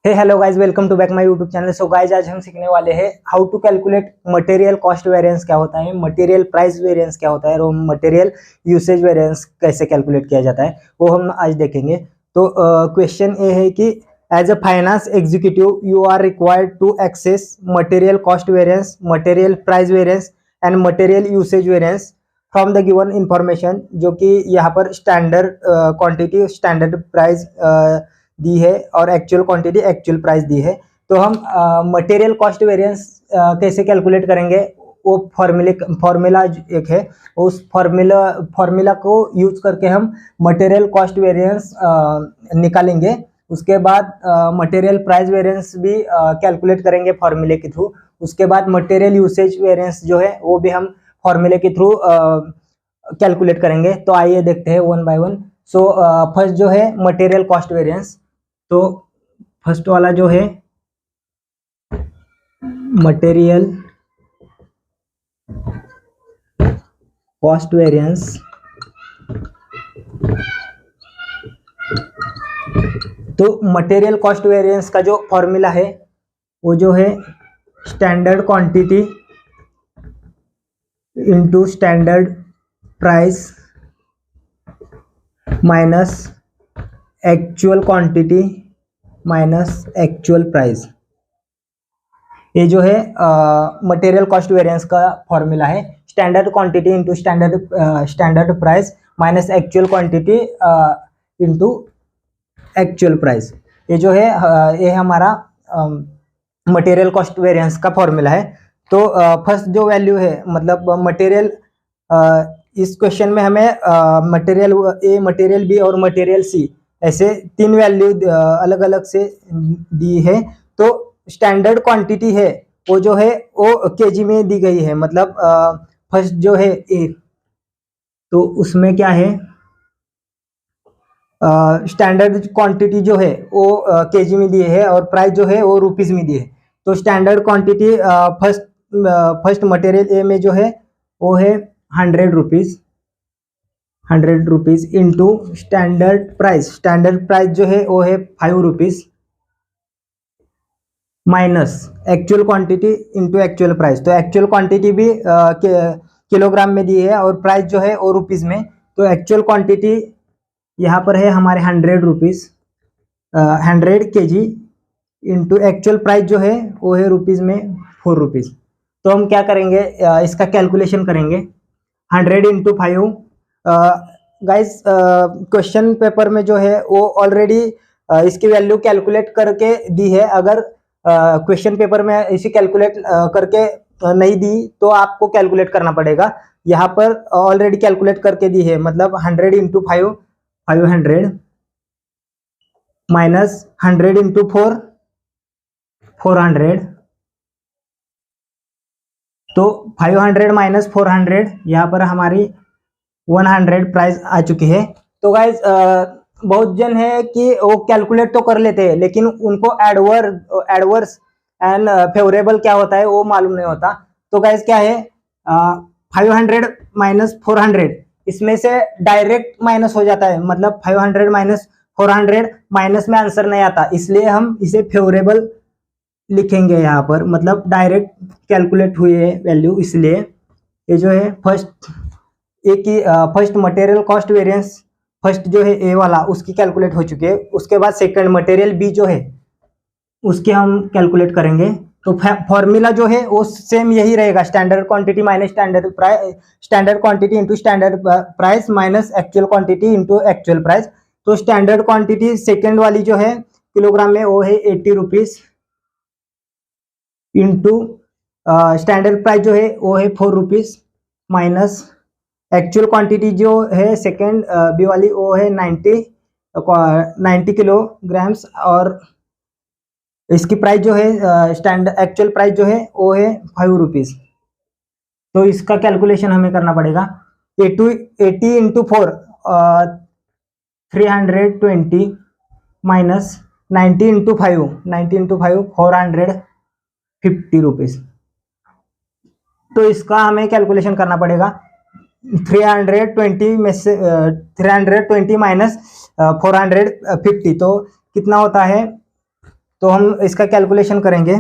Hey hello guys, welcome to back my YouTube channel. So guys, आज हम सीखने वाले हैं how to calculate material cost variance क्या होता है, मटेरियल प्राइस वेरिएंस क्या होता है और मटेरियल यूसेज वेरिएंस कैसे कैलकुलेट किया जाता है, वो हम आज देखेंगे। तो क्वेश्चन ये है कि as a finance executive you are required to access material cost variance, material price variance and material usage variance from the given information, जो कि यहाँ पर स्टैंडर्ड क्वांटिटी, स्टैंडर्ड प्राइस दी है और एक्चुअल क्वांटिटी, एक्चुअल प्राइस दी है। तो हम मटेरियल कॉस्ट वेरिएंस कैसे कैलकुलेट करेंगे, वो फॉर्मूला एक है, उस फॉर्मूला को यूज करके हम मटेरियल कॉस्ट वेरिएंस निकालेंगे। उसके बाद मटेरियल प्राइस वेरिएंस भी कैलकुलेट करेंगे फॉर्मूले के थ्रू। उसके बाद मटेरियल यूसेज वेरिएंस जो है वो भी हम फॉर्मूले के थ्रू कैलकुलेट करेंगे। तो आइए देखते हैं one by one. So first जो है मटेरियल कॉस्ट वेरिएंस, तो फर्स्ट वाला जो है मटेरियल कॉस्ट वेरिएंस, तो मटेरियल कॉस्ट वेरिएंस का जो फॉर्मूला है वो जो है standard quantity into standard price minus actual quantity minus actual price. ये जो है मटेरियल कॉस्ट वेरिएंस का फॉर्मूला है। Standard quantity into standard price minus actual quantity into actual price. ये जो है ये हमारा मटेरियल कॉस्ट वेरिएंस का फॉर्मूला है। तो फर्स्ट जो वैल्यू है, मतलब मटेरियल, इस क्वेश्चन में हमें मटेरियल ए, मटेरियल बी और मटेरियल सी, ऐसे तीन वैल्यू अलग अलग से दी है। तो स्टैंडर्ड क्वांटिटी है वो जो है वो केजी में दी गई है। मतलब फर्स्ट जो है ए, तो उसमें क्या है, स्टैंडर्ड क्वांटिटी जो है वो केजी में दिए है और प्राइस जो है वो रुपीज में दी है। तो standard quantity first material A में जो है वो है 100 rupees, 100 rupees into standard price जो है वो है 5 rupees minus actual quantity into actual price. तो एक्चुअल क्वांटिटी भी किलोग्राम में दी है और प्राइस जो है वो रुपीज में। तो एक्चुअल क्वांटिटी यहाँ पर है हमारे 100 rupees, 100 KG into actual price जो है वो है रुपीज में 4 रुपीज। तो हम क्या करेंगे, इसका कैलकुलेशन करेंगे। 100 इंटू 5, गाइस क्वेश्चन पेपर में जो है वो ऑलरेडी इसकी वैल्यू कैलकुलेट करके दी है। अगर क्वेश्चन पेपर में इसी कैलकुलेट करके नहीं दी तो आपको कैलकुलेट करना पड़ेगा। यहाँ पर ऑलरेडी कैलकुलेट करके दी है, मतलब 100 इंटू 5 500 माइनस 100 इंटू 4 400। तो 500 माइनस 400, यहाँ पर हमारी 100 प्राइस आ चुकी है। तो गाइज बहुत जन है कि वो कैलकुलेट तो कर लेते हैं लेकिन उनको एडवर्स एंड फेवरेबल क्या होता है वो मालूम नहीं होता। तो गाइज क्या है, 500 माइनस 400, इसमें से डायरेक्ट माइनस हो जाता है। मतलब 500 माइनस 400 माइनस में आंसर नहीं आता, इसलिए हम इसे फेवरेबल लिखेंगे यहाँ पर, मतलब डायरेक्ट कैलकुलेट हुई है वैल्यू। इसलिए ये जो है first material cost variance, first जो है ए वाला, उसकी कैलकुलेट हो चुकी है। उसके बाद सेकंड मटेरियल बी जो है उसके हम कैलकुलेट करेंगे। तो फॉर्मूला जो है वो सेम यही रहेगा, standard quantity minus standard price, standard quantity into standard price minus actual quantity into actual price. तो स्टैंडर्ड क्वांटिटी सेकेंड वाली जो है किलोग्राम में वो है 80 रुपीज इंटू स्टैंडर्ड प्राइस जो है वो है 4 रुपीज माइनस एक्चुअल क्वांटिटी जो है सेकेंड बी वाली वो है 90 किलोग्राम्स और इसकी प्राइस जो है एक्चुअल प्राइस जो है वो है 5 रुपीज। तो इसका कैलकुलेशन हमें करना पड़ेगा। 80 इंटू 4 320 माइनस 90 इंटू 5 450 रुपीज। तो इसका हमें कैलकुलेशन करना पड़ेगा। 320 में से 320 माइनस 450, तो कितना होता है, तो हम इसका कैलकुलेशन करेंगे।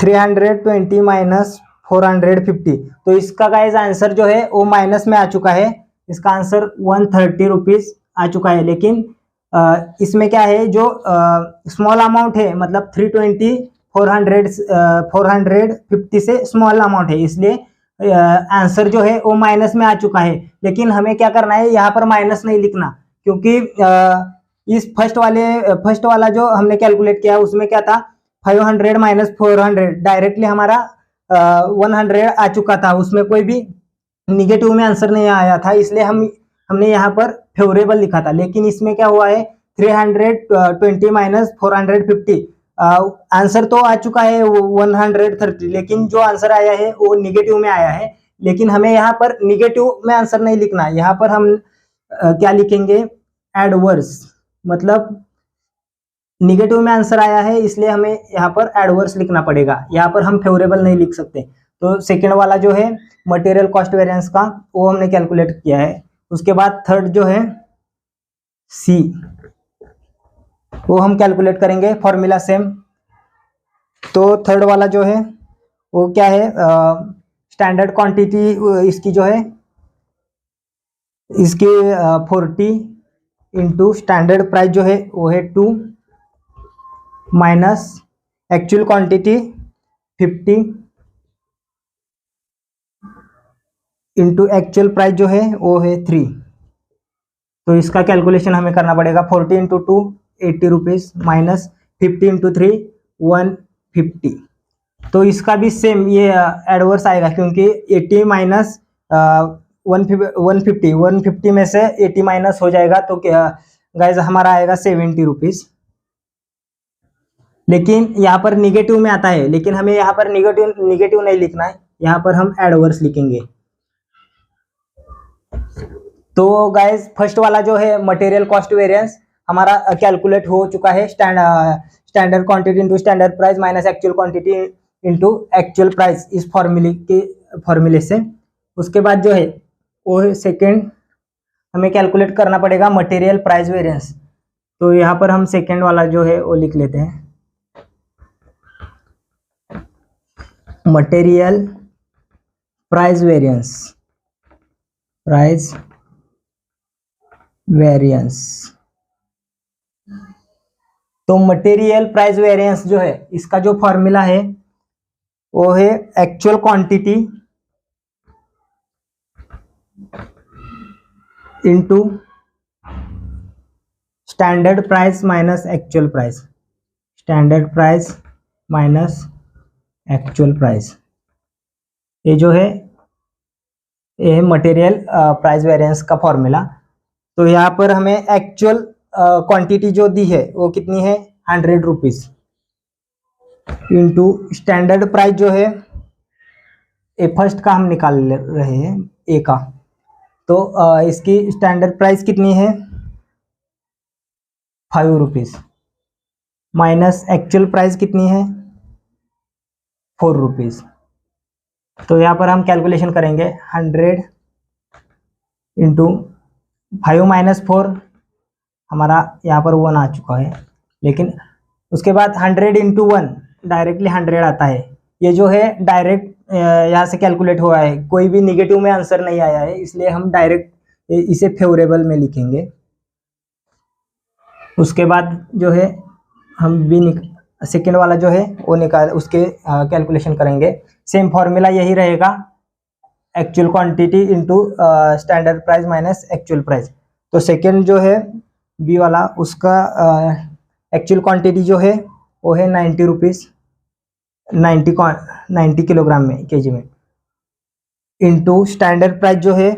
320 माइनस 450, तो इसका गाइस आंसर जो है वो माइनस में आ चुका है। इसका आंसर 130 रुपीज आ चुका है। लेकिन इसमें क्या है, जो स्मॉल अमाउंट है, मतलब 320 450 से स्मॉल अमाउंट है, इसलिए आंसर जो है वो माइनस में आ चुका है। लेकिन हमें क्या करना है, यहाँ पर माइनस नहीं लिखना, क्योंकि इस फर्स्ट वाला जो हमने कैलकुलेट किया उसमें क्या था, 500 माइनस 400 डायरेक्टली हमारा 100 आ चुका था, उसमें कोई भी निगेटिव में आंसर नहीं आया था, इसलिए हमने यहाँ पर फेवरेबल लिखा था। लेकिन इसमें क्या हुआ है, 320 माइनस 450, आंसर तो आ चुका है 130, लेकिन जो आंसर आया है वो निगेटिव में आया है। लेकिन हमें यहाँ पर निगेटिव में आंसर नहीं लिखना है, यहाँ पर हम क्या लिखेंगे, एडवर्स, मतलब निगेटिव में आंसर आया है, इसलिए हमें यहाँ पर एडवर्स लिखना पड़ेगा, यहाँ पर हम फेवरेबल नहीं लिख सकते। तो सेकेंड वाला जो है मटेरियल कॉस्ट वेरिएंस का, वो हमने कैलकुलेट किया है। उसके बाद थर्ड जो है सी, वो हम कैलकुलेट करेंगे, फॉर्मूला सेम। तो थर्ड वाला जो है वो क्या है, स्टैंडर्ड क्वांटिटी इसकी जो है, इसकी 40 इंटू स्टैंडर्ड प्राइस जो है वो है 2 minus actual quantity 50 into actual price जो है वो है 3। तो इसका कैलकुलेशन हमें करना पड़ेगा, 40 इंटू 2 80 रुपीज़ माइनस 50 इंटू 3 150। तो इसका भी सेम ये एडवर्स आएगा, क्योंकि 80 माइनस 150 में से 80 माइनस हो जाएगा, तो क्या गाइस हमारा आएगा 70 रुपीज़। लेकिन यहाँ पर निगेटिव में आता है, लेकिन हमें यहाँ पर निगेटिव नहीं लिखना है, यहाँ पर हम एडवर्स लिखेंगे। तो गाइस फर्स्ट वाला जो है मटेरियल कॉस्ट वेरिएंस हमारा कैलकुलेट हो चुका है, standard quantity into standard price minus actual quantity into actual price, इस फॉर्मूले से। उसके बाद जो है वो सेकेंड हमें कैलकुलेट करना पड़ेगा मटेरियल प्राइस वेरिएंस। तो यहाँ पर हम सेकेंड वाला जो है वो लिख लेते हैं, मटेरियल प्राइस वेरिएंस। तो मटेरियल प्राइस वेरिएंस जो है, इसका जो फॉर्मूला है वो है actual quantity into standard price minus actual price, standard price minus actual price. ये जो है ये मटेरियल प्राइस वेरिएंस का फॉर्मूला। तो यहाँ पर हमें एक्चुअल क्वांटिटी जो दी है वो कितनी है, 100 रुपीज़ इंटू स्टैंडर्ड प्राइस जो है, ए फर्स्ट का हम निकाल रहे हैं, ए का। तो इसकी स्टैंडर्ड प्राइस कितनी है, 5 रुपीज़ माइनस एक्चुअल प्राइस कितनी है, 4 रुपीज़। तो यहाँ पर हम कैलकुलेशन करेंगे, 100 इंटू 5 माइनस 4, हमारा यहाँ पर 1 आ चुका है। लेकिन उसके बाद 100 इंटू 1 डायरेक्टली 100 आता है। ये जो है डायरेक्ट यहाँ से कैलकुलेट हुआ है, कोई भी निगेटिव में आंसर नहीं आया है, इसलिए हम डायरेक्ट इसे फेवरेबल में लिखेंगे। उसके बाद जो है हम सेकेंड वाला जो है वो निकाल उसके कैलकुलेशन करेंगे। सेम फॉर्मूला यही रहेगा, actual quantity into standard price minus actual price. तो सेकेंड जो है बी वाला, उसका एक्चुअल क्वांटिटी जो है वो है 90 रुपीज़, 90 किलोग्राम में, केजी में, इंटू स्टैंडर्ड प्राइस जो है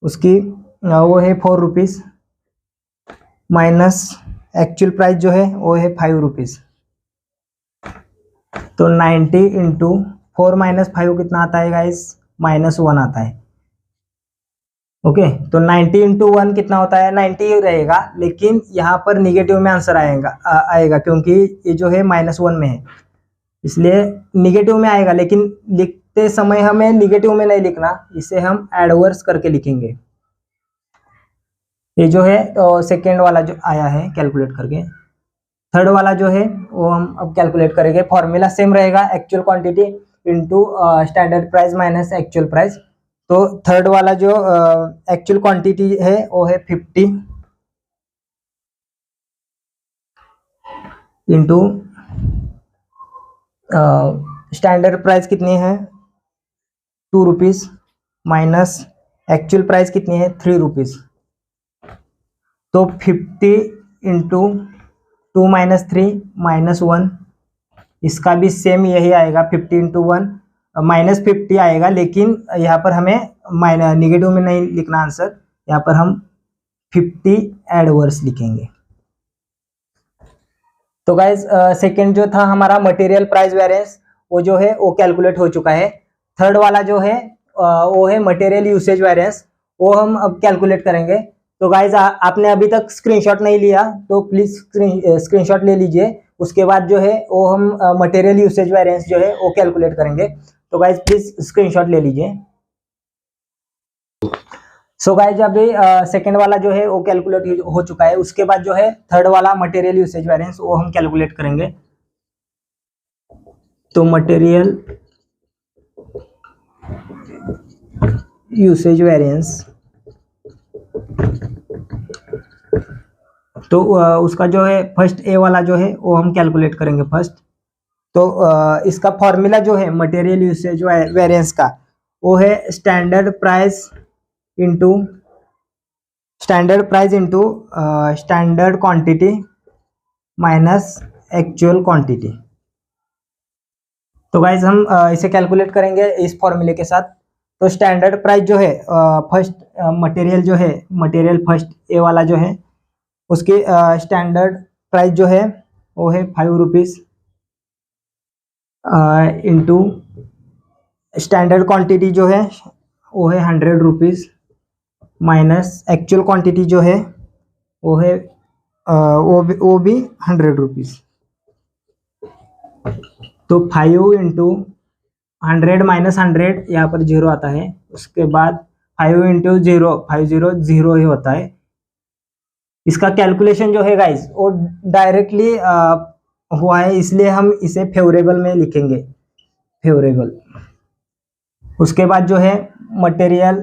उसकी वो है 4 रुपीज़ माइनस एक्चुअल प्राइस जो है वो है 5 रुपीज़। तो 90 इंटू 4 माइनस 5 कितना आता है गाइस, -1 आता है। ओके, तो 90 इंटू 1 कितना होता है, 90 रहेगा, लेकिन यहाँ पर निगेटिव में आंसर आएगा क्योंकि ये जो है -1 में है, इसलिए निगेटिव में आएगा। लेकिन लिखते समय हमें निगेटिव में नहीं लिखना, इसे हम एडवर्स करके लिखेंगे। ये जो है सेकेंड वाला जो आया है कैलकुलेट करके। थर्ड वाला जो है वो हम अब कैलकुलेट करेंगे। फॉर्मूला सेम रहेगा, actual quantity into standard price minus actual price. तो थर्ड वाला जो एक्चुअल क्वांटिटी है वो है 50 इंटू स्टैंडर्ड प्राइस कितनी है 2 रुपीज़ माइनस एक्चुअल प्राइस कितनी है 3 रुपीज़। तो 50 इंटू 2 माइनस 3 माइनस 1, इसका भी सेम यही आएगा 50 इंटू 1 माइनस 50 आएगा, लेकिन यहाँ पर हमें निगेटिव में नहीं लिखना आंसर, यहाँ पर हम 50 एडवर्स लिखेंगे। तो गाइज सेकंड जो था हमारा मटेरियल प्राइस वेरिएंस, वो जो है वो कैलकुलेट हो चुका है। थर्ड वाला जो है वो है मटेरियल यूसेज वेरिएंस, वो हम अब कैलकुलेट करेंगे। तो गाइज आपने अभी तक स्क्रीनशॉट नहीं लिया तो प्लीज स्क्रीनशॉट ले लीजिए। उसके बाद जो है वो हम मटेरियल यूसेज वेरिएंस जो है वो कैलकुलेट करेंगे। तो गाइज प्लीज स्क्रीनशॉट ले लीजिए। सो गाइज अभी सेकेंड वाला जो है वो कैलकुलेट हो चुका है। उसके बाद जो है थर्ड वाला मटेरियल यूसेज वेरिएंस वो हम कैलकुलेट करेंगे। तो मटेरियल यूसेज वेरिएंस, तो उसका जो है फर्स्ट ए वाला जो है वो हम कैलकुलेट करेंगे फर्स्ट। तो इसका फॉर्मूला जो है मटेरियल यूसेज वेरिएंस का वो है standard price into standard quantity minus actual quantity. तो गाइज हम इसे कैलकुलेट करेंगे इस फॉर्मूले के साथ। तो स्टैंडर्ड प्राइस जो है फर्स्ट मटेरियल जो है मटेरियल फर्स्ट ए वाला जो है उसकी स्टैंडर्ड प्राइस जो है वो है 5 रुपीज़ इंटू स्टैंडर्ड क्वांटिटी जो है वो है 100 रुपीज़ माइनस एक्चुअल क्वांटिटी जो है वो है वो भी 100 रुपीज़। तो 5 इंटू 100 माइनस 100 यहाँ पर 0 आता है। उसके बाद 5 इंटू 0 50 0 ही होता है। इसका कैलकुलेशन जो है गाइज वो डायरेक्टली हुआ है, इसलिए हम इसे फेवरेबल में लिखेंगे, फेवरेबल। उसके बाद जो है मटेरियल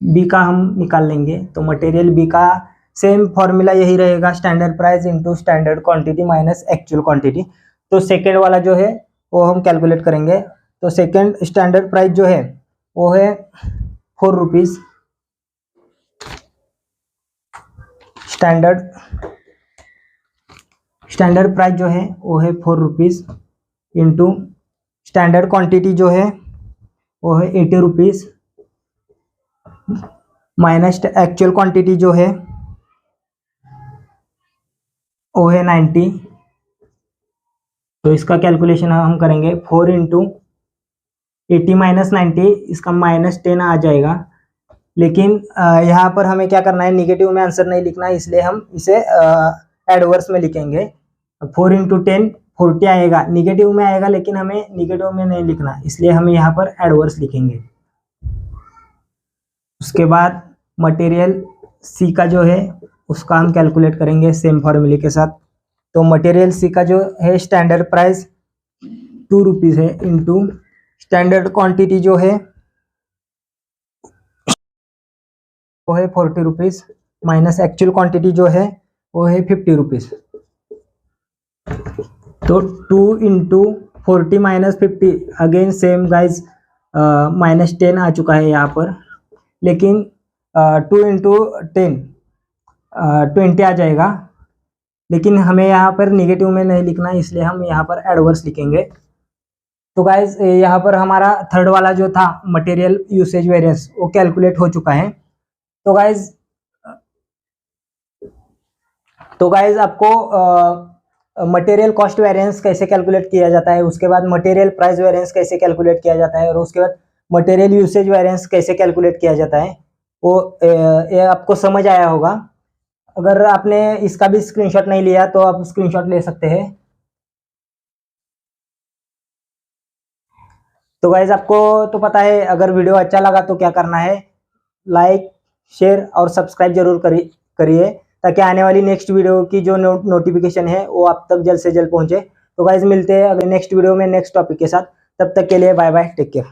बी का हम निकाल लेंगे। तो मटेरियल बी का सेम फॉर्मूला यही रहेगा, standard price into standard quantity minus actual quantity. तो सेकेंड वाला जो है वो हम कैलकुलेट करेंगे। तो सेकेंड स्टैंडर्ड प्राइस जो है वो है 4 रुपीज़, स्टैंडर्ड प्राइस जो है वो है 4 रुपीज़ इंटू स्टैंडर्ड क्वांटिटी जो है वो है 80 रुपीज़ माइनस एक्चुअल क्वांटिटी जो है वो है 90। तो इसका कैलकुलेशन हम करेंगे 4 इंटू 80 माइनस 90, इसका माइनस 10 आ जाएगा। लेकिन यहाँ पर हमें क्या करना है, निगेटिव में आंसर नहीं लिखना है, इसलिए हम इसे एडवर्स में लिखेंगे। 4 इंटू 10 40 आएगा, निगेटिव में आएगा, लेकिन हमें निगेटिव में नहीं लिखना, इसलिए हम यहाँ पर एडवर्स लिखेंगे। उसके बाद मटेरियल सी का जो है उसका हम कैलकुलेट करेंगे सेम फॉर्मूले के साथ। तो मटेरियल सी का जो है स्टैंडर्ड प्राइस 2 रुपीज़ है इंटू स्टैंडर्ड क्वांटिटी जो है वो है 40 रुपीज़ माइनस एक्चुअल क्वांटिटी जो है वो है 50 रुपीज़। तो 2 into 40 minus 50 again same guys minus 10 आ चुका है यहाँ पर, लेकिन 2 इंटू 10 20 आ जाएगा, लेकिन हमें यहाँ पर निगेटिव में नहीं लिखना है, इसलिए हम यहाँ पर एडवर्स लिखेंगे। तो गाइज यहाँ पर हमारा थर्ड वाला जो था मटेरियल यूसेज वेरिएंस वो कैलकुलेट हो चुका है। तो गाइज आपको मटेरियल कॉस्ट वेरिएंस कैसे कैलकुलेट किया जाता है, उसके बाद मटेरियल प्राइस वेरिएंस कैसे कैलकुलेट किया जाता है, और उसके बाद मटेरियल यूसेज वेरिएंस कैसे कैलकुलेट किया जाता है, वो ये आपको समझ आया होगा। अगर आपने इसका भी स्क्रीनशॉट नहीं लिया तो आप स्क्रीनशॉट ले सकते हैं। तो गाइज आपको तो पता है, अगर वीडियो अच्छा लगा तो क्या करना है, लाइक शेयर और सब्सक्राइब जरूर करिए ताकि आने वाली नेक्स्ट वीडियो की जो नोटिफिकेशन है वो आप तक जल्द से जल्द पहुंचे। तो गाइज मिलते हैं अगले नेक्स्ट वीडियो में नेक्स्ट टॉपिक के साथ। तब तक के लिए बाय बाय, टेक केयर।